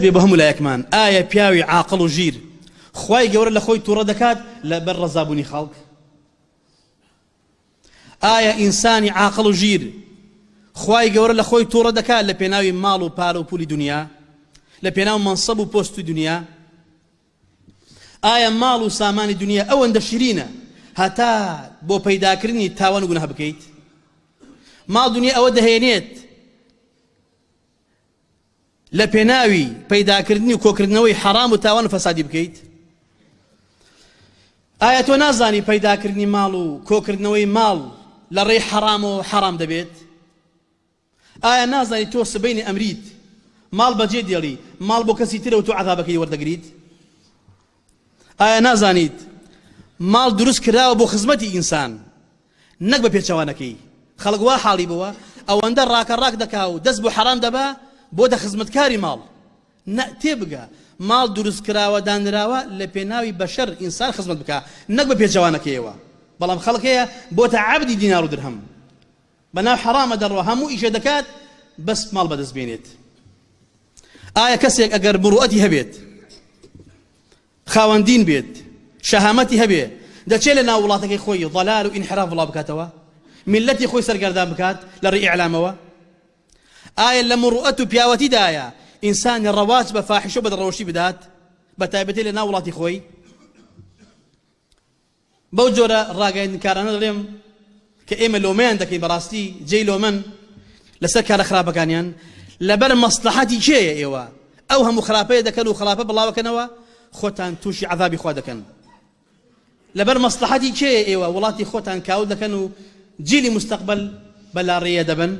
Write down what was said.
بهم لا يكمان آية بياوي عاقل وجير خواي جور لخوي توردكات لبر رزابوني خلق آية إنساني عاقل وجير خواي جور لخوي توردكات لبيناوي مالو بالو بولي دنيا لبيناوي منصب وبوست دنيا آية مالو سامان دنيا أو عند شيرينا هتا بو بيدا كرني تاوان وجنها بكيت مال دنيا أو دهينيت لبيناوي بيدا كردني وكوكردنوي حرام وتاوان وفسادي بكيت آية نازاني بيدا كردني مالو كوكردنوي مال لري حرام وحرام دبيت آية نازاني توس بين أمريد مال بجيد يلي مال بو كسي تلو تو عذابك يورد قريد آية نازانيت مال دروس كراو بو خزمتي إنسان نقبة بيتشوانكي خلق واحالي بوا أو اندر راك دكاو دزبو حرام دبا بۆ خزمەتکاری ماڵ تێبگە ماڵ دروست کراوە دانراوە لە پێناوی بەشەر ئینسان خزمەت بکە نەک بە پێچەوانەکەیەوە بەڵام خەڵک هەیە بۆتە عەبدی دینار و درهم بەناو حەرامە دەڕۆ هەموو ئیشە دەکات بەس ماڵ بەدەست بێنێت ئایا کەسێک ئەگەر مروئەتی هەبێت خاوەندین بێت شەهامەتی هەبێ دەچێت لە ناو وڵاتەکەی خۆی ضەلال و ئینحراف وڵا بکاتەوە میلەتی خۆی سەرگەردان بکات لە ڕێی ئیعلامەوە آية لمرؤة بياوتي دايا إنسان الرواج بفاحش وبدروشي بدات بتايبتي لنا ولاتي خوي بوجورا راجعين كارنا اليوم كإيم لومان دكين براستي جي لومن لسكر خرابة كانيان لبر مصلحتي شيء إيوا أو هم خرابة دكانوا خرابة بالله وكنوا خوتان توشي عذابي خوا دكان لبر مصلحتي شيء إيوا ولاتي خوتان كاود دكانوا جيلي مستقبل بلا ريا دبن